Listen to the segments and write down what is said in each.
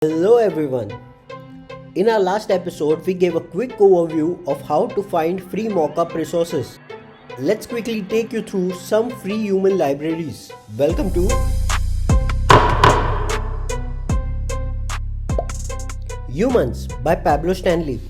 Hello everyone. In our last episode, we gave a quick overview of how to find free mockup resources. Let's quickly take you through some free human libraries. Welcome to Humans by Pablo Stanley.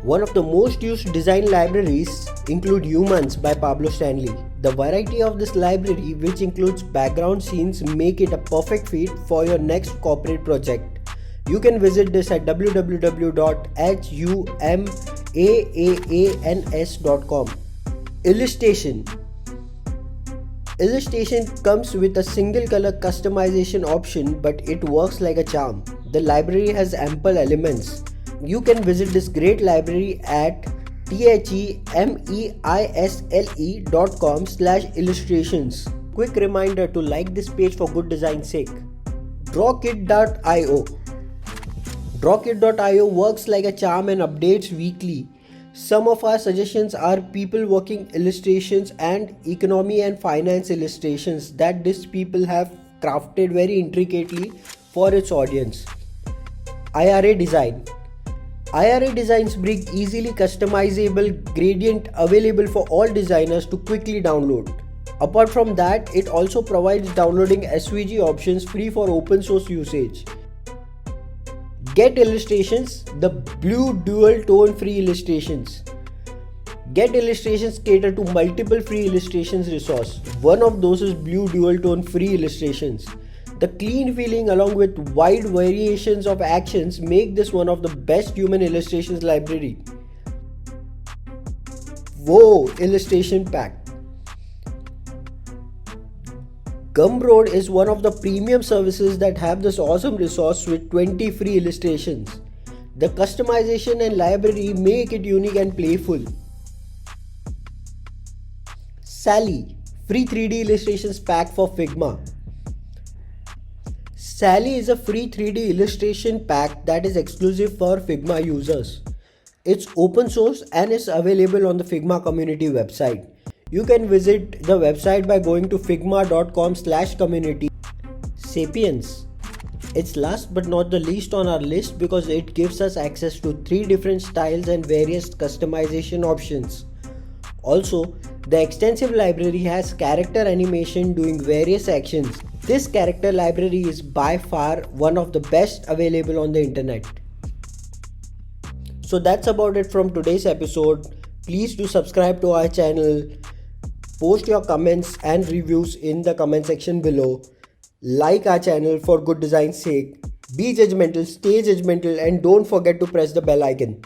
One of the most used design libraries include Humans by Pablo Stanley. The variety of this library, which includes background scenes, make it a perfect fit for your next corporate project. You can visit this at www.humaans.com. Illustration comes with a single color customization option, but it works like a charm. The library has ample elements. You can visit this great library at themeisle.com/illustrations. Quick reminder to like this page for good design's sake. Drawkit.io. Drawkit.io works like a charm and updates weekly. Some of our suggestions are people working illustrations and economy and finance illustrations that these people have crafted very intricately for its audience. IRA Design. IRA designs bring easily customizable gradient available for all designers to quickly download. Apart from that, it also provides downloading SVG options free for open source usage. Get Illustrations, the blue dual tone free illustrations. Get Illustrations cater to multiple free illustrations resource. One of those is blue dual tone free illustrations. The clean feeling along with wide variations of actions make this one of the best human illustrations library. Whoa! Illustration Pack. Gumroad is one of the premium services that have this awesome resource with 20 free illustrations. The customization and library make it unique and playful. Sally, free 3D illustrations pack for Figma. Sally is a free 3D illustration pack that is exclusive for Figma users. It's open source and is available on the Figma community website. You can visit the website by going to figma.com/community. Sapience. It's last but not the least on our list because it gives us access to 3 different styles and various customization options. Also, the extensive library has character animation doing various actions. This character library is by far one of the best available on the internet. So that's about it from today's episode. Please do subscribe to our channel. Post your comments and reviews in the comment section below. Like our channel for good design's sake. Be judgmental, stay judgmental, and don't forget to press the bell icon.